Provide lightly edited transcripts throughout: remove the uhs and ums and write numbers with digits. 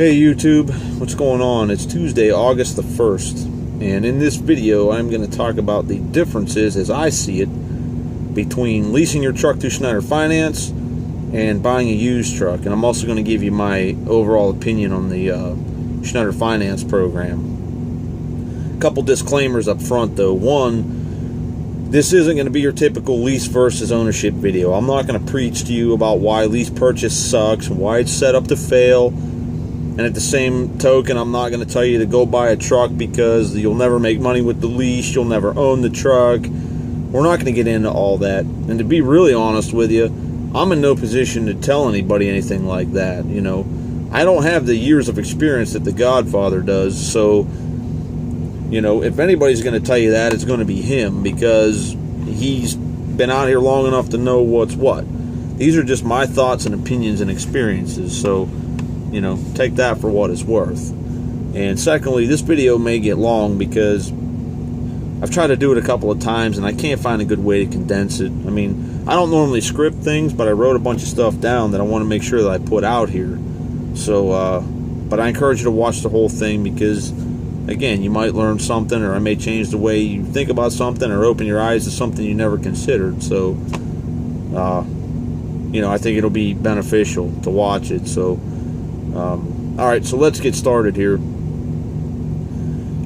Hey YouTube, what's going on? It's Tuesday, August the 1st, and in this video I'm going to talk about the differences, as I see it, between leasing your truck through Schneider Finance and buying a used truck. And I'm also going to give you my overall opinion on the Schneider Finance program. A couple disclaimers up front though. One, this isn't going to be your typical lease versus ownership video. I'm not going to preach to you about why lease purchase sucks and why it's set up to fail. And at the same token, I'm not going to tell you to go buy a truck because you'll never make money with the lease, you'll never own the truck. We're not going to get into all that. And to be really honest with you, I'm in no position to tell anybody anything like that. You know, I don't have the years of experience that the Godfather does. So, you know, if anybody's going to tell you that, it's going to be him, because he's been out here long enough to know what's what. These are just my thoughts and opinions and experiences. So, you know, take that for what it's worth. And secondly, this video may get long because I've tried to do it a couple of times and I can't find a good way to condense it. I mean, I don't normally script things, but I wrote a bunch of stuff down that I want to make sure that I put out here. So, but I encourage you to watch the whole thing because, again, you might learn something, or I may change the way you think about something, or open your eyes to something you never considered. So, you know, I think it'll be beneficial to watch it. So, alright, so let's get started here.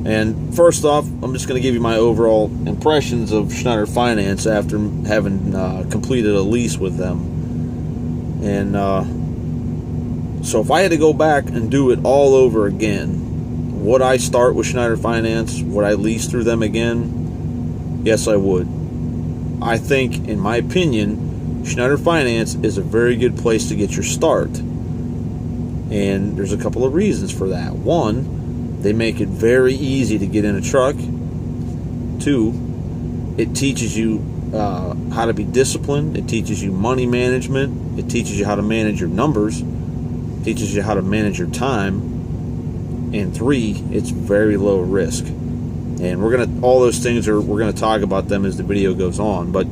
And first off, I'm just going to give you my overall impressions of Schneider Finance after having completed a lease with them. And so if I had to go back and do it all over again, would I start with Schneider Finance? Would I lease through them again? Yes, I would. I think, in my opinion, Schneider Finance is a very good place to get your start. And there's a couple of reasons for that. One, they make it very easy to get in a truck. Two, it teaches you how to be disciplined. It teaches you money management. It teaches you how to manage your numbers. It teaches you how to manage your time. And three, it's very low risk. And all those things we're gonna talk about them as the video goes on. But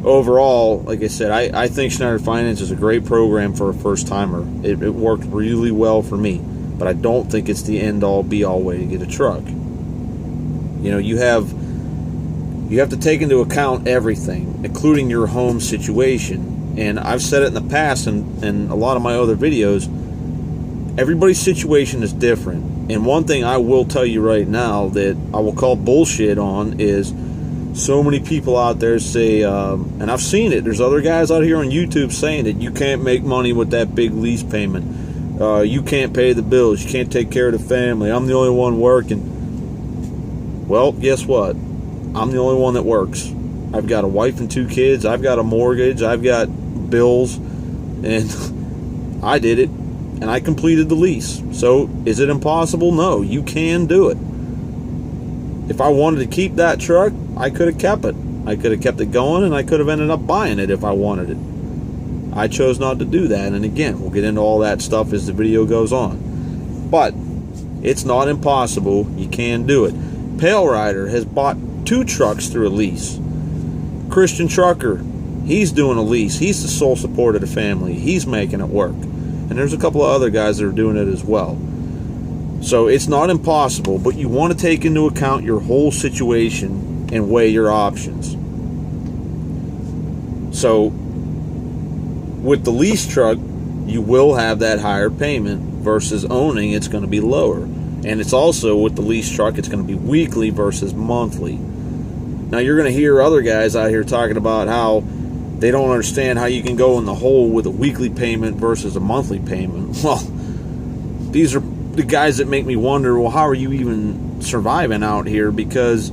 overall, like I said, I think Schneider Finance is a great program for a first-timer. It worked really well for me, but I don't think it's the end-all, be-all way to get a truck. You know, you have to take into account everything, including your home situation. And I've said it in the past and a lot of my other videos, everybody's situation is different. And one thing I will tell you right now that I will call bullshit on is, so many people out there say, and I've seen it, there's other guys out here on YouTube saying that you can't make money with that big lease payment. You can't pay the bills. You can't take care of the family. I'm the only one working. Well, guess what? I'm the only one that works. I've got a wife and 2 kids. I've got a mortgage. I've got bills. And I did it. And I completed the lease. So, is it impossible? No. You can do it. If I wanted to keep that truck, I could have kept it. I could have kept it going, and I could have ended up buying it if I wanted it. I chose not to do that, and again, we'll get into all that stuff as the video goes on. But it's not impossible. You can do it. Pale Rider has bought 2 trucks through a lease. Christian Trucker, he's doing a lease. He's the sole support of the family. He's making it work. And there's a couple of other guys that are doing it as well. So it's not impossible, but you want to take into account your whole situation and weigh your options. So with the lease truck, you will have that higher payment versus owning. It's going to be lower. And it's also, with the lease truck, it's going to be weekly versus monthly. Now you're going to hear other guys out here talking about how they don't understand how you can go in the hole with a weekly payment versus a monthly payment. Well, these are the guys that make me wonder, well, how are you even surviving out here? Because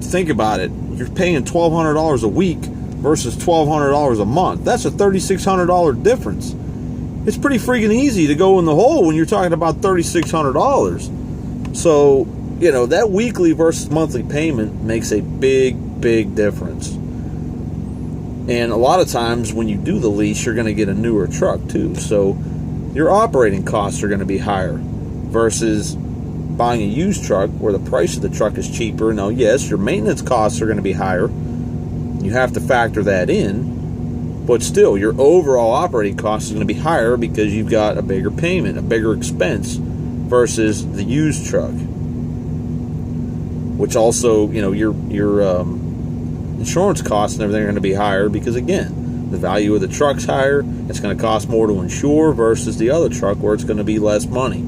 think about it, you're paying $1,200 a week versus $1,200 a month. That's a $3,600 difference. It's pretty freaking easy to go in the hole when you're talking about $3,600. So, you know, that weekly versus monthly payment makes a big difference. And a lot of times when you do the lease, you're going to get a newer truck too. So your operating costs are going to be higher versus buying a used truck where the price of the truck is cheaper. Now, yes, your maintenance costs are going to be higher. You have to factor that in. But still, your overall operating cost is going to be higher because you've got a bigger payment, a bigger expense versus the used truck. Which also, your insurance costs and everything are going to be higher because, again, the value of the truck's higher. It's going to cost more to insure versus the other truck where it's going to be less money.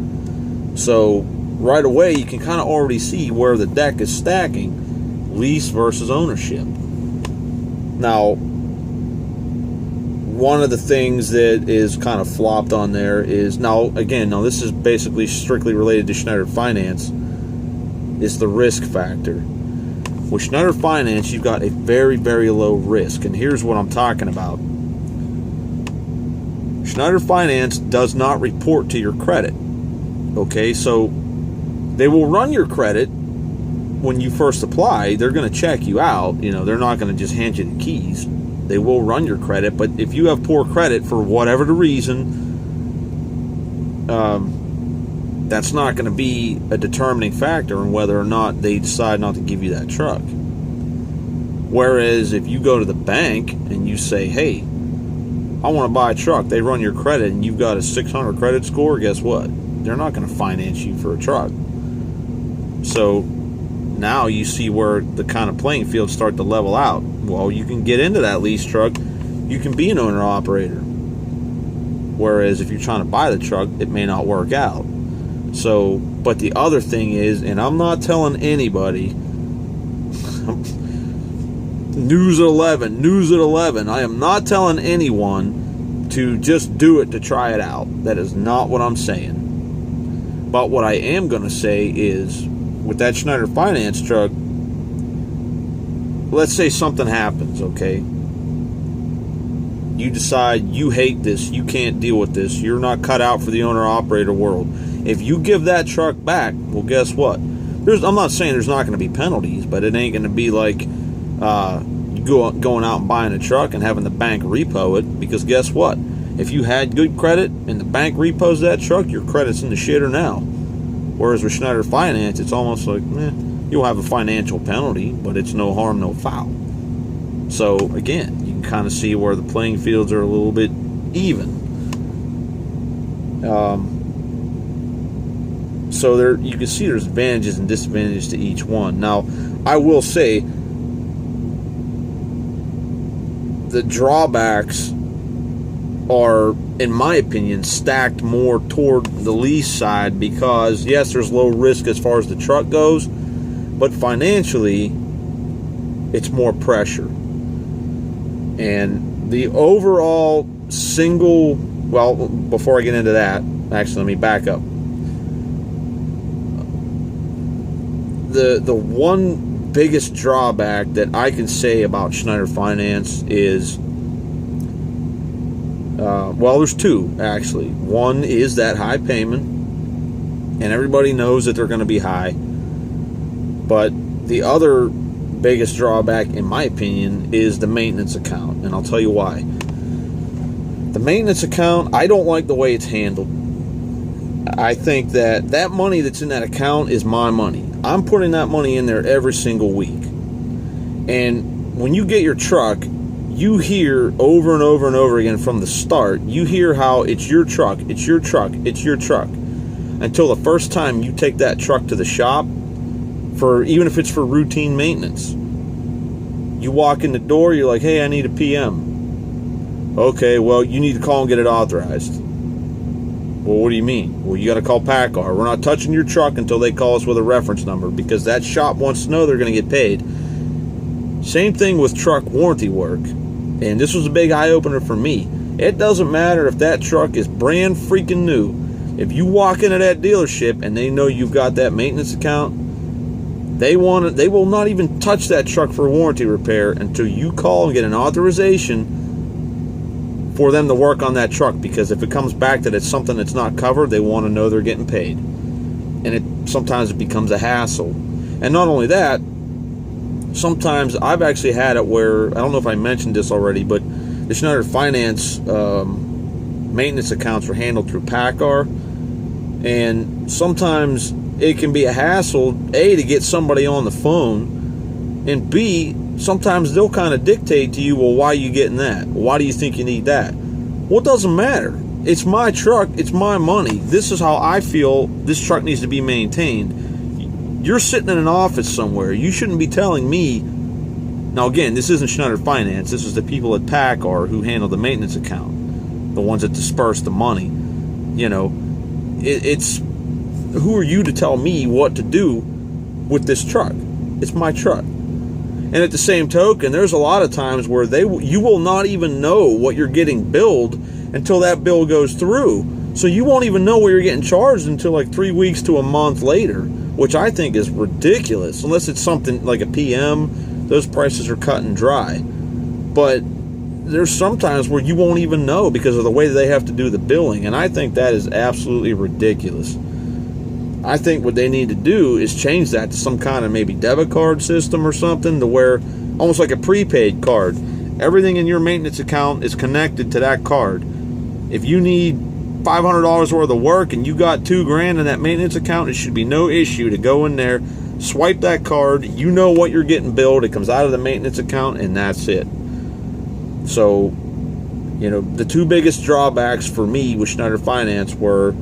So right away, you can kind of already see where the deck is stacking lease versus ownership. Now, one of the things that is kind of flopped on there is, now this is basically strictly related to Schneider Finance, is the risk factor. With Schneider Finance, you've got a very, very low risk, and here's what I'm talking about. Schneider Finance does not report to your credit. Okay, so they will run your credit when you first apply. They're going to check you out. They're not going to just hand you the keys. They will run your credit, but if you have poor credit for whatever the reason, that's not going to be a determining factor in whether or not they decide not to give you that truck. Whereas if you go to the bank and you say, hey, I want to buy a truck, they run your credit and you've got a 600 credit score, guess what? They're not going to finance you for a truck. So now you see where the kind of playing fields start to level out. Well, you can get into that lease truck. You can be an owner-operator. Whereas if you're trying to buy the truck, it may not work out. So, but the other thing is, and I'm not telling anybody, news at 11, I am not telling anyone to just do it to try it out. That is not what I'm saying. But what I am going to say is, with that Schneider Finance truck, let's say something happens, okay? You decide you hate this, you can't deal with this, you're not cut out for the owner-operator world. If you give that truck back, well, guess what? I'm not saying there's not going to be penalties, but it ain't going to be like you going out and buying a truck and having the bank repo it, because guess what? If you had good credit and the bank repos that truck, your credit's in the shitter now. Whereas with Schneider Finance, it's almost like, you'll have a financial penalty, but it's no harm, no foul. So, again, you can kind of see where the playing fields are a little bit even. So there, you can see there's advantages and disadvantages to each one. Now, I will say, the drawbacks are, in my opinion, stacked more toward the lease side because, yes, there's low risk as far as the truck goes, but financially, it's more pressure. And the overall before I get into that, actually, let me back up. The one biggest drawback that I can say about Schneider Finance is, there's two, actually. One is that high payment, and everybody knows that they're going to be high. But the other biggest drawback, in my opinion, is the maintenance account, and I'll tell you why. The maintenance account, I don't like the way it's handled. I think that money that's in that account is my money. I'm putting that money in there every single week. And when you get your truck, you hear over and over and over again from the start, you hear how it's your truck, it's your truck, it's your truck. Until the first time you take that truck to the shop, even if it's for routine maintenance. You walk in the door, you're like, hey, I need a PM. Okay, well, you need to call and get it authorized. Well, what do you mean? Well, you got to call PACCAR. We're not touching your truck until they call us with a reference number, because that shop wants to know they're going to get paid. Same thing with truck warranty work. And this was a big eye-opener for me. It doesn't matter if that truck is brand freaking new. If you walk into that dealership and they know you've got that maintenance account, they will not even touch that truck for warranty repair until you call and get an authorization for them to work on that truck, because if it comes back that it's something that's not covered, they want to know they're getting paid. And sometimes it becomes a hassle. And not only that, sometimes I've actually had it where, I don't know if I mentioned this already, but the Schneider Finance maintenance accounts are handled through PACCAR, and sometimes it can be a hassle, to get somebody on the phone And B, sometimes they'll kind of dictate to you, well, why are you getting that? Why do you think you need that? Well, it doesn't matter. It's my truck. It's my money. This is how I feel this truck needs to be maintained. You're sitting in an office somewhere. You shouldn't be telling me. Now, again, this isn't Schneider Finance. This is the people at PACCAR who handle the maintenance account, the ones that disperse the money. You know, it's who are you to tell me what to do with this truck? It's my truck. And at the same token, there's a lot of times where you will not even know what you're getting billed until that bill goes through. So you won't even know what you're getting charged until like 3 weeks to a month later, which I think is ridiculous. Unless it's something like a PM, those prices are cut and dry. But there's sometimes where you won't even know because of the way that they have to do the billing, and I think that is absolutely ridiculous. I think what they need to do is change that to some kind of maybe debit card system or something, to where almost like a prepaid card. Everything in your maintenance account is connected to that card. If you need $500 worth of work and you got $2,000 in that maintenance account, it should be no issue to go in there, swipe that card. You know what you're getting billed. It comes out of the maintenance account, and that's it. So, you know, the two biggest drawbacks for me with Schneider Finance were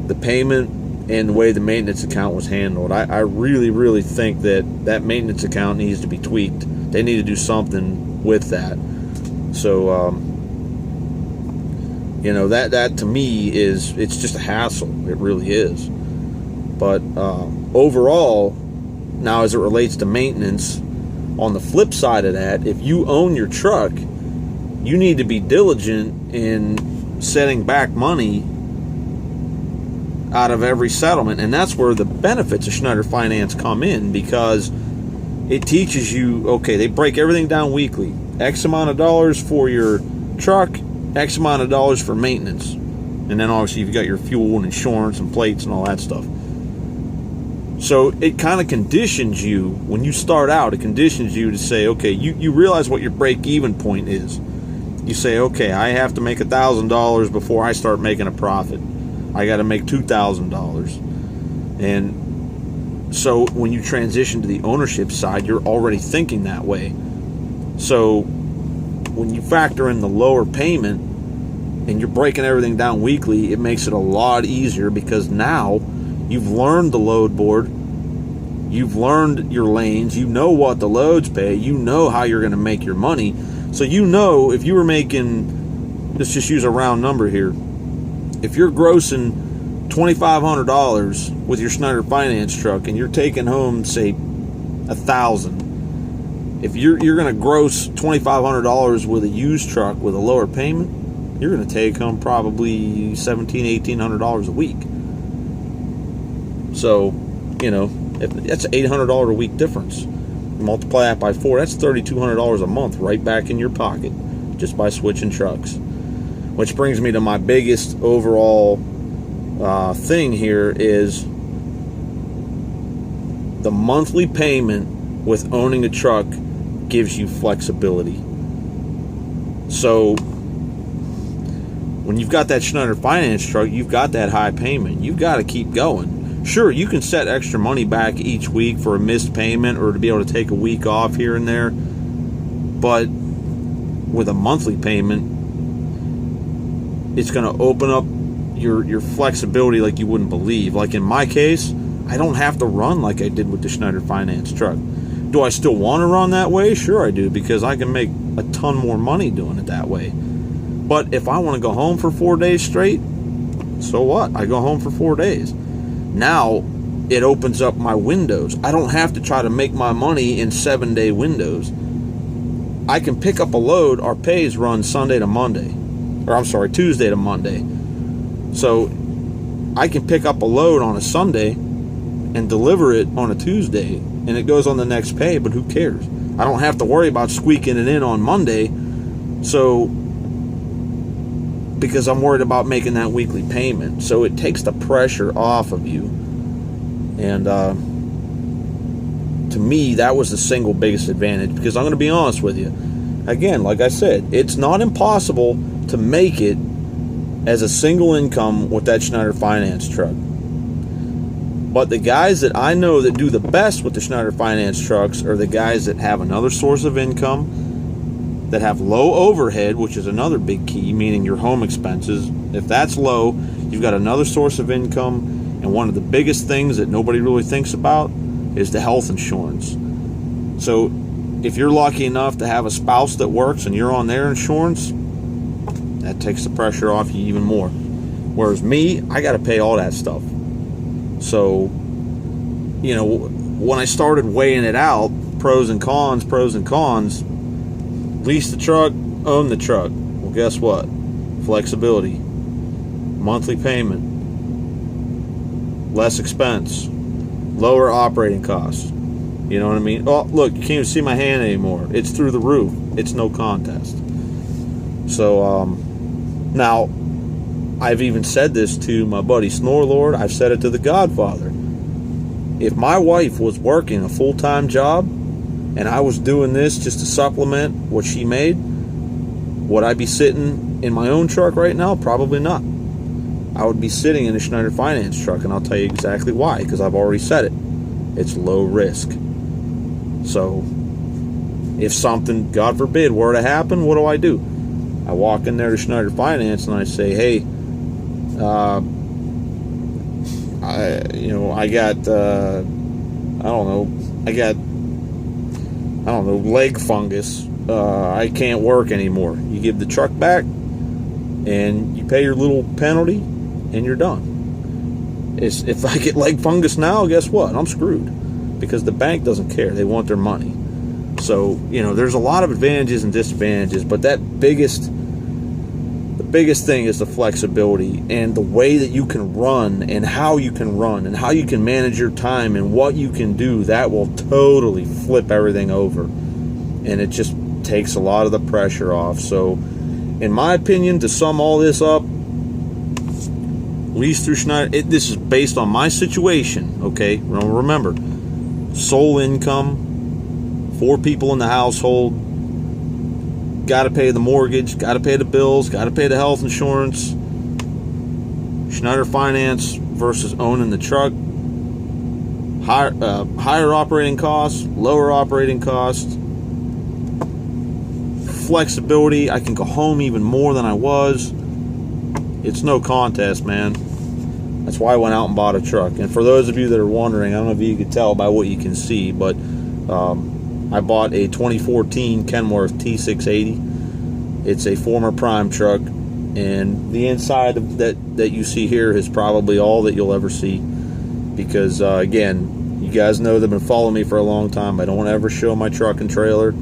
the payment and the way the maintenance account was handled. I really, really think that maintenance account needs to be tweaked. They need to do something with that. So, you know, that to me it's just a hassle. It really is. But overall, now as it relates to maintenance, on the flip side of that, if you own your truck, you need to be diligent in setting back money out of every settlement. And that's where the benefits of Schneider Finance come in, because it teaches you, okay, they break everything down weekly. X amount of dollars for your truck, X amount of dollars for maintenance. And then obviously you've got your fuel and insurance and plates and all that stuff. So it kind of conditions you, when you start out, it conditions you to say, okay, you realize what your break-even point is. You say, okay, I have to make $1,000 before I start making a profit. I got to make $2,000. And so when you transition to the ownership side, you're already thinking that way. So when you factor in the lower payment and you're breaking everything down weekly, it makes it a lot easier, because now you've learned the load board, you've learned your lanes, you know what the loads pay, you know how you're going to make your money. So you know, if you were making, let's just use a round number here, if you're grossing $2,500 with your Schneider Finance truck and you're taking home, say, $1,000, if you're going to gross $2,500 with a used truck with a lower payment, you're going to take home probably $1,700, $1,800 a week. So, you know, if that's an $800 a week difference. Multiply that by 4, that's $3,200 a month right back in your pocket just by switching trucks. Which brings me to my biggest overall thing here is the monthly payment with owning a truck gives you flexibility. So when you've got that Schneider Finance truck, you've got that high payment. You've got to keep going. Sure, you can set extra money back each week for a missed payment or to be able to take a week off here and there. But with a monthly payment, it's going to open up your flexibility like you wouldn't believe. Like in my case, I don't have to run like I did with the Schneider Finance truck. Do I still want to run that way? Sure I do, because I can make a ton more money doing it that way. But if I want to go home for 4 days straight, so what? I go home for 4 days. Now it opens up my windows. I don't have to try to make my money in 7-day windows. I can pick up a load. Our pays run Sunday to Monday. Or I'm sorry, Tuesday to Monday. So I can pick up a load on a Sunday and deliver it on a Tuesday, and it goes on the next pay, but who cares? I don't have to worry about squeaking it in on Monday, so because I'm worried about making that weekly payment. So it takes the pressure off of you. And to me, that was the single biggest advantage, because I'm going to be honest with you. Again, like I said, it's not impossible to make it as a single income with that Schneider Finance truck. But the guys that I know that do the best with the Schneider Finance trucks are the guys that have another source of income, that have low overhead, which is another big key, meaning your home expenses. If that's low, you've got another source of income. And one of the biggest things that nobody really thinks about is the health insurance. So if you're lucky enough to have a spouse that works and you're on their insurance, that takes the pressure off you even more. Whereas me, I got to pay all that stuff. So, you know, when I started weighing it out, pros and cons, lease the truck, own the truck. Well, guess what? Flexibility, monthly payment, less expense, lower operating costs. You know what I mean? Oh, look, you can't even see my hand anymore. It's through the roof. It's no contest. So, now, I've even said this to my buddy Snorlord. I've said it to the Godfather. If my wife was working a full-time job and I was doing this just to supplement what she made, would I be sitting in my own truck right now? Probably not. I would be sitting in a Schneider Finance truck, and I'll tell you exactly why, because I've already said it. It's low risk. So, if something, God forbid, were to happen, what do? I walk in there to Schneider Finance and I say, hey, I got leg fungus. I can't work anymore. You give the truck back and you pay your little penalty and you're done. If I get leg fungus now, guess what? I'm screwed, because the bank doesn't care. They want their money. So, you know, there's a lot of advantages and disadvantages, but the biggest thing is the flexibility and the way that you can run and how you can manage your time and what you can do. That will totally flip everything over, and it just takes a lot of the pressure off. So, in my opinion, to sum all this up, lease through Schneider, this is based on my situation, okay? Remember, sole income, 4 people in the household, got to pay the mortgage, got to pay the bills, got to pay the health insurance. Schneider Finance versus owning the truck. Higher operating costs, lower operating costs. Flexibility, I can go home even more than I was. It's no contest, man. That's why I went out and bought a truck. And for those of you that are wondering, I don't know if you can tell by what you can see, but I bought a 2014 Kenworth T680. It's a former Prime truck, and the inside of that you see here is probably all that you'll ever see, because again, you guys know they've been following me for a long time. I don't ever show my truck and trailer,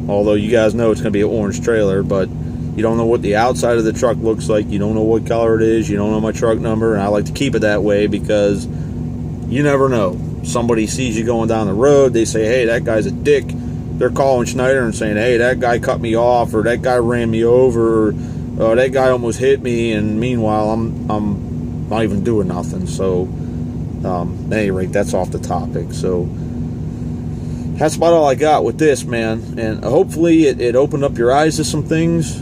although you guys know it's going to be an orange trailer, but you don't know what the outside of the truck looks like. You don't know what color it is. You don't know my truck number, and I like to keep it that way because you never know. Somebody sees you going down the road, they say, hey, that guy's a dick. They're calling Schneider and saying, hey, that guy cut me off, or that guy ran me over, or that guy almost hit me, and meanwhile I'm not even doing nothing. So at any rate, that's off the topic. So that's about all I got with this, man. And hopefully it opened up your eyes to some things.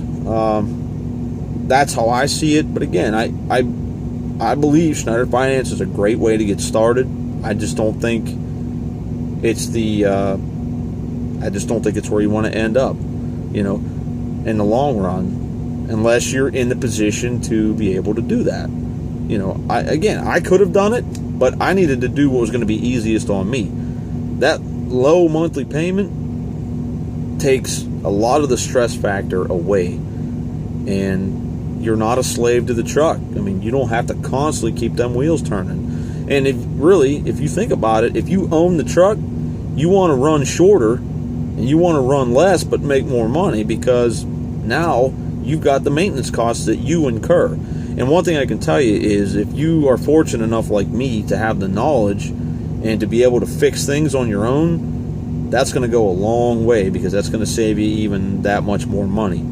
That's how I see it. But again, I believe Schneider Finance is a great way to get started. I just don't think it's where you want to end up, you know, in the long run, unless you're in the position to be able to do that. You know, I could have done it, but I needed to do what was going to be easiest on me. That low monthly payment takes a lot of the stress factor away, and you're not a slave to the truck. I mean, you don't have to constantly keep them wheels turning. And if you think about it, if you own the truck, you want to run shorter and you want to run less but make more money, because now you've got the maintenance costs that you incur. And one thing I can tell you is, if you are fortunate enough like me to have the knowledge and to be able to fix things on your own, that's going to go a long way, because that's going to save you even that much more money.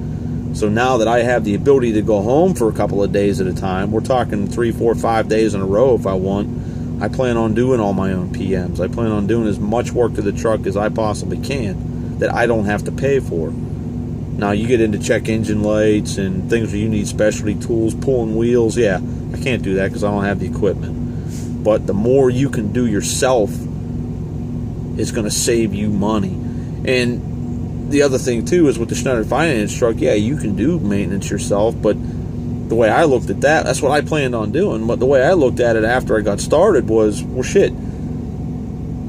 So now that I have the ability to go home for a couple of days at a time, we're talking 3, 4, 5 days in a row if I want, I plan on doing all my own PMs. I plan on doing as much work to the truck as I possibly can that I don't have to pay for. Now, you get into check engine lights and things where you need specialty tools, pulling wheels. Yeah, I can't do that because I don't have the equipment. but the more you can do yourself is going to save you money. And the other thing too is with the Schneider Finance truck, yeah, you can do maintenance yourself, but the way I looked at that, that's what I planned on doing. But the way I looked at it after I got started was, well, shit,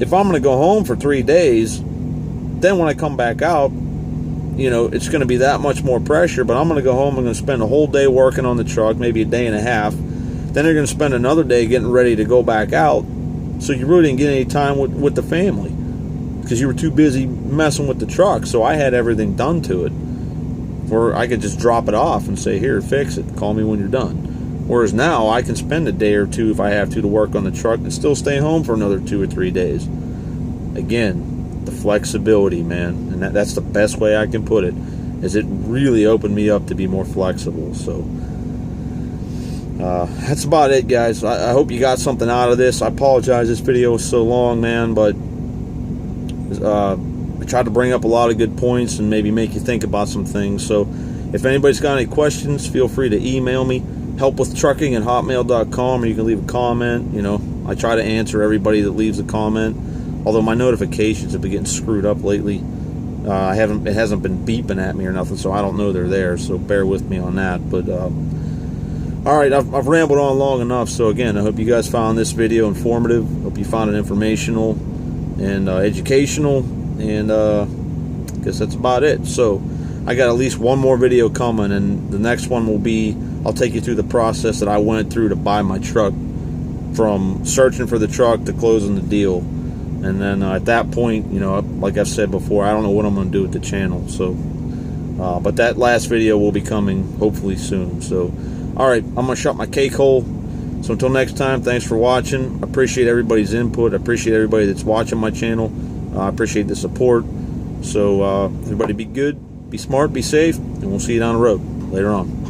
if I'm going to go home for 3 days, then when I come back out, you know, it's going to be that much more pressure. But I'm going to go home, I'm going to spend a whole day working on the truck, maybe a day and a half. Then you're going to spend another day getting ready to go back out. So you really didn't get any time with the family because you were too busy messing with the truck. So I had everything done to it, or I could just drop it off and say, here, fix it, call me when you're done. Whereas now I can spend a day or two if I have to work on the truck and still stay home for another 2 or 3 days. Again, the flexibility, man, and that's the best way I can put it, is it really opened me up to be more flexible. So that's about it, guys. I hope you got something out of this. I apologize this video was so long, man, but I tried to bring up a lot of good points and maybe make you think about some things. So if anybody's got any questions, feel free to email me, helpwithtrucking@hotmail.com, or you can leave a comment. You know, I try to answer everybody that leaves a comment, although my notifications have been getting screwed up lately. It hasn't been beeping at me or nothing, so I don't know they're there, so bear with me on that. But all right, I've rambled on long enough. So again, I hope you guys found this video informative. Hope you found it informational and educational, and I guess that's about it. So I got at least one more video coming, and the next one will be, I'll take you through the process that I went through to buy my truck, from searching for the truck to closing the deal. And then at that point, you know, like I've said before, I don't know what I'm going to do with the channel. So but that last video will be coming hopefully soon. So all right, I'm going to shut my cake hole. So until next time, thanks for watching. I appreciate everybody's input. I appreciate everybody that's watching my channel. I appreciate the support. So everybody be good, be smart, be safe, and we'll see you down the road later on.